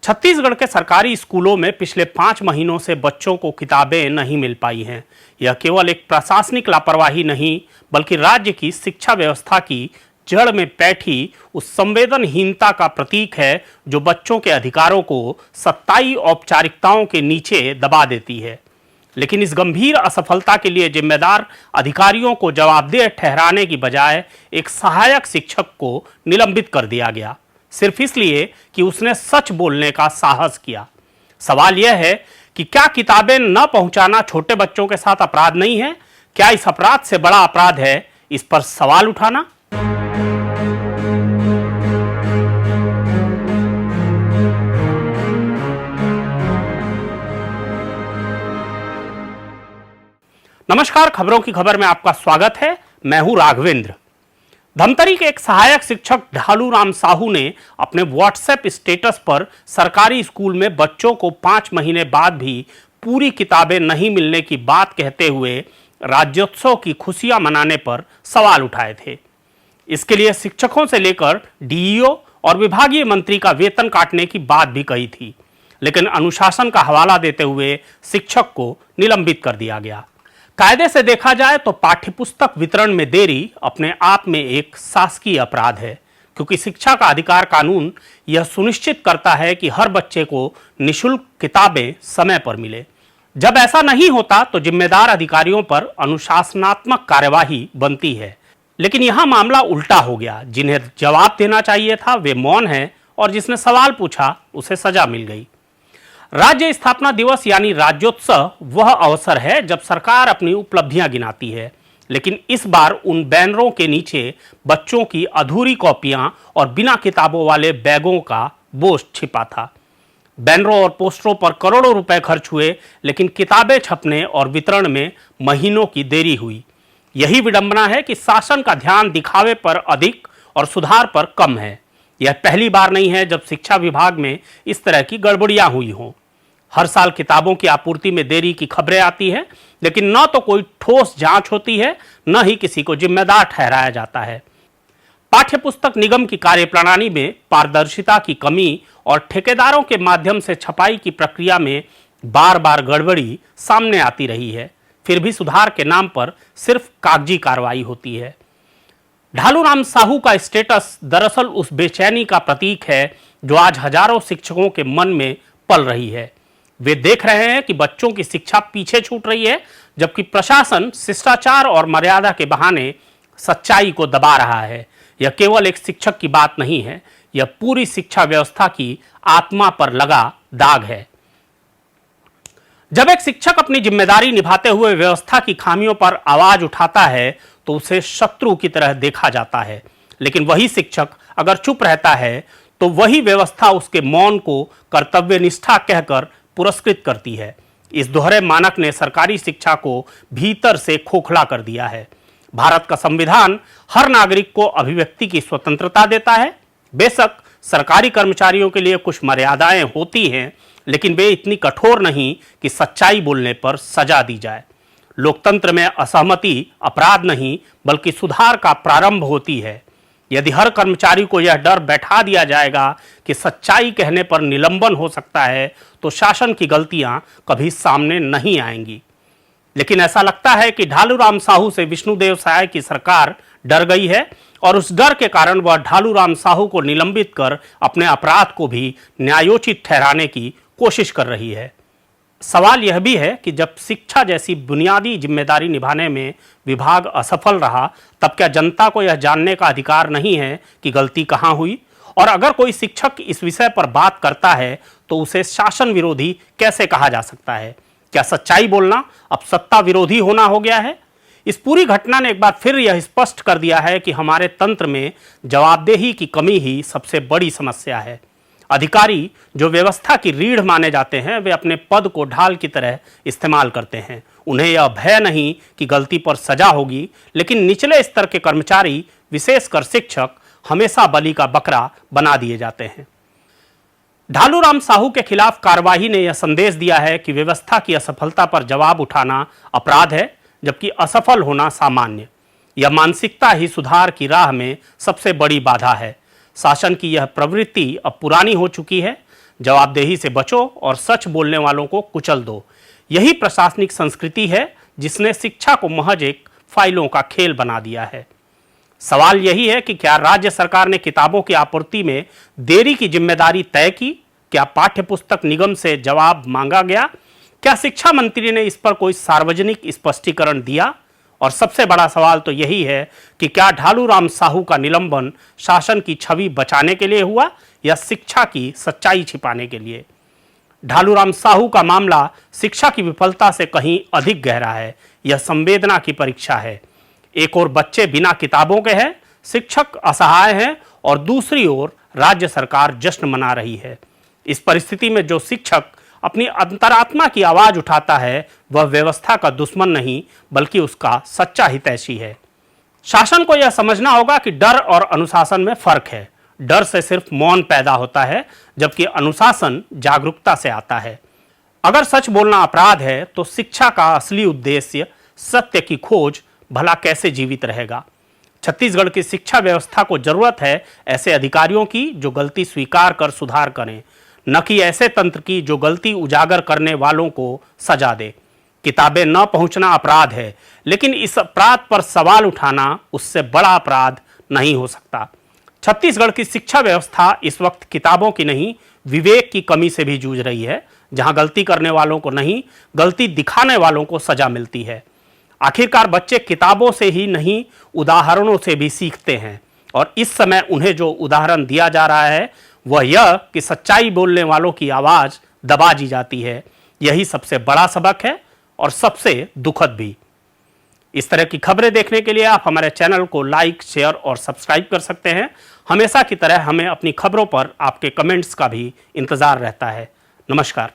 छत्तीसगढ़ के सरकारी स्कूलों में पिछले 5 महीनों से बच्चों को किताबें नहीं मिल पाई हैं। यह केवल एक प्रशासनिक लापरवाही नहीं, बल्कि राज्य की शिक्षा व्यवस्था की जड़ में बैठी उस संवेदनहीनता का प्रतीक है जो बच्चों के अधिकारों को सत्ताई औपचारिकताओं के नीचे दबा देती है। लेकिन इस गंभीर असफलता के लिए जिम्मेदार अधिकारियों को जवाबदेह ठहराने की बजाय एक सहायक शिक्षक को निलंबित कर दिया गया, सिर्फ इसलिए कि उसने सच बोलने का साहस किया। सवाल यह है कि क्या किताबें न पहुंचाना छोटे बच्चों के साथ अपराध नहीं है? क्या इस अपराध से बड़ा अपराध है इस पर सवाल उठाना? नमस्कार, खबरों की खबर में आपका स्वागत है। मैं हूं राघवेंद्र। धमतरी के एक सहायक शिक्षक ढालू राम साहू ने अपने व्हाट्सएप स्टेटस पर सरकारी स्कूल में बच्चों को 5 महीने बाद भी पूरी किताबें नहीं मिलने की बात कहते हुए राज्योत्सव की खुशियां मनाने पर सवाल उठाए थे। इसके लिए शिक्षकों से लेकर डीईओ और विभागीय मंत्री का वेतन काटने की बात भी कही थी, लेकिन अनुशासन का हवाला देते हुए शिक्षक को निलंबित कर दिया गया। कायदे से देखा जाए तो पाठ्यपुस्तक वितरण में देरी अपने आप में एक शासकीय अपराध है, क्योंकि शिक्षा का अधिकार कानून यह सुनिश्चित करता है कि हर बच्चे को निःशुल्क किताबें समय पर मिले। जब ऐसा नहीं होता तो जिम्मेदार अधिकारियों पर अनुशासनात्मक कार्यवाही बनती है। लेकिन यहां मामला उल्टा हो गया। जिन्हें जवाब देना चाहिए था वे मौन हैं, और जिसने सवाल पूछा उसे सजा मिल गई। राज्य स्थापना दिवस यानी राज्योत्सव वह अवसर है जब सरकार अपनी उपलब्धियां गिनाती है, लेकिन इस बार उन बैनरों के नीचे बच्चों की अधूरी कॉपियां और बिना किताबों वाले बैगों का बोझ छिपा था। बैनरों और पोस्टरों पर करोड़ों रुपए खर्च हुए, लेकिन किताबें छपने और वितरण में महीनों की देरी हुई। यही विडंबना है कि शासन का ध्यान दिखावे पर अधिक और सुधार पर कम है। यह पहली बार नहीं है जब शिक्षा विभाग में इस तरह की गड़बड़ियां हुई हों। हर साल किताबों की आपूर्ति में देरी की खबरें आती हैं, लेकिन न तो कोई ठोस जांच होती है, न ही किसी को जिम्मेदार ठहराया जाता है। पाठ्यपुस्तक निगम की कार्यप्रणाली में पारदर्शिता की कमी और ठेकेदारों के माध्यम से छपाई की प्रक्रिया में बार बार गड़बड़ी सामने आती रही है। फिर भी सुधार के नाम पर सिर्फ कागजी कार्रवाई होती है। ढालू राम साहू का स्टेटस दरअसल उस बेचैनी का प्रतीक है जो आज हजारों शिक्षकों के मन में पल रही है। वे देख रहे हैं कि बच्चों की शिक्षा पीछे छूट रही है, जबकि प्रशासन शिष्टाचार और मर्यादा के बहाने सच्चाई को दबा रहा है। यह केवल एक शिक्षक की बात नहीं है, यह पूरी शिक्षा व्यवस्था की आत्मा पर लगा दाग है। जब एक शिक्षक अपनी जिम्मेदारी निभाते हुए व्यवस्था की खामियों पर आवाज उठाता है तो उसे शत्रु की तरह देखा जाता है, लेकिन वही शिक्षक अगर चुप रहता है तो वही व्यवस्था उसके मौन को कर्तव्यनिष्ठा कहकर पुरस्कृत करती है। इस दोहरे मानक ने सरकारी शिक्षा को भीतर से खोखला कर दिया है। भारत का संविधान हर नागरिक को अभिव्यक्ति की स्वतंत्रता देता है। बेशक सरकारी कर्मचारियों के लिए कुछ मर्यादाएं होती हैं, लेकिन वे इतनी कठोर नहीं कि सच्चाई बोलने पर सजा दी जाए। लोकतंत्र में असहमति अपराध नहीं, बल्कि सुधार का प्रारंभ होती है। यदि हर कर्मचारी को यह डर बैठा दिया जाएगा कि सच्चाई कहने पर निलंबन हो सकता है, तो शासन की गलतियां कभी सामने नहीं आएंगी। लेकिन ऐसा लगता है कि ढालू राम साहू से विष्णुदेव साय की सरकार डर गई है, और उस डर के कारण वह ढालू राम साहू को निलंबित कर अपने अपराध को भी न्यायोचित ठहराने की कोशिश कर रही है। सवाल यह भी है कि जब शिक्षा जैसी बुनियादी जिम्मेदारी निभाने में विभाग असफल रहा, तब क्या जनता को यह जानने का अधिकार नहीं है कि गलती कहां हुई? और अगर कोई शिक्षक इस विषय पर बात करता है तो उसे शासन विरोधी कैसे कहा जा सकता है? क्या सच्चाई बोलना अब सत्ता विरोधी होना हो गया है? इस पूरी घटना ने एक बार फिर यह स्पष्ट कर दिया है कि हमारे तंत्र में जवाबदेही की कमी ही सबसे बड़ी समस्या है। अधिकारी जो व्यवस्था की रीढ़ माने जाते हैं, वे अपने पद को ढाल की तरह इस्तेमाल करते हैं। उन्हें यह भय नहीं कि गलती पर सजा होगी, लेकिन निचले स्तर के कर्मचारी, विशेषकर शिक्षक, हमेशा बलि का बकरा बना दिए जाते हैं। ढालू राम साहू के खिलाफ कार्यवाही ने यह संदेश दिया है कि व्यवस्था की असफलता पर जवाब उठाना अपराध है, जबकि असफल होना सामान्य। यह मानसिकता ही सुधार की राह में सबसे बड़ी बाधा है। शासन की यह प्रवृत्ति अब पुरानी हो चुकी है। जवाबदेही से बचो और सच बोलने वालों को कुचल दो। यही प्रशासनिक संस्कृति है जिसने शिक्षा को महज एक फाइलों का खेल बना दिया है। सवाल यही है कि क्या राज्य सरकार ने किताबों की आपूर्ति में देरी की जिम्मेदारी तय की? क्या पाठ्य पुस्तक निगम से जवाब मांगा गया? क्या शिक्षा मंत्री ने इस पर कोई सार्वजनिक स्पष्टीकरण दिया? और सबसे बड़ा सवाल तो यही है कि क्या ढालूराम साहू का निलंबन शासन की छवि बचाने के लिए हुआ या शिक्षा की सच्चाई छिपाने के लिए? ढालूराम साहू का मामला शिक्षा की विफलता से कहीं अधिक गहरा है। यह संवेदना की परीक्षा है। एक ओर बच्चे बिना किताबों के हैं, शिक्षक असहाय हैं और दूसरी ओर राज्य सरकार जश्न मना रही है। इस परिस्थिति में जो शिक्षक अपनी अंतरात्मा की आवाज उठाता है वह व्यवस्था का दुश्मन नहीं बल्कि उसका सच्चा हितैषी है। शासन को यह समझना होगा कि डर और अनुशासन में फर्क है। डर से सिर्फ मौन पैदा होता है जबकि अनुशासन जागरूकता से आता है। अगर सच बोलना अपराध है तो शिक्षा का असली उद्देश्य सत्य की खोज भला कैसे जीवित रहेगा? छत्तीसगढ़ की शिक्षा व्यवस्था को जरूरत है ऐसे अधिकारियों की जो गलती स्वीकार कर सुधार करें, न कि ऐसे तंत्र की जो गलती उजागर करने वालों को सजा दे। किताबें न पहुंचना अपराध है, लेकिन इस अपराध पर सवाल उठाना उससे बड़ा अपराध नहीं हो सकता। छत्तीसगढ़ की शिक्षा व्यवस्था इस वक्त किताबों की नहीं, विवेक की कमी से भी जूझ रही है, जहां गलती करने वालों को नहीं, गलती दिखाने वालों को सजा मिलती है। आखिरकार बच्चे किताबों से ही नहीं, उदाहरणों से भी सीखते हैं और इस समय उन्हें जो उदाहरण दिया जा रहा है वह यह कि सच्चाई बोलने वालों की आवाज दबा दी जाती है। यही सबसे बड़ा सबक है और सबसे दुखद भी। इस तरह की खबरें देखने के लिए आप हमारे चैनल को लाइक, शेयर और सब्सक्राइब कर सकते हैं। हमेशा की तरह हमें अपनी खबरों पर आपके कमेंट्स का भी इंतजार रहता है। नमस्कार।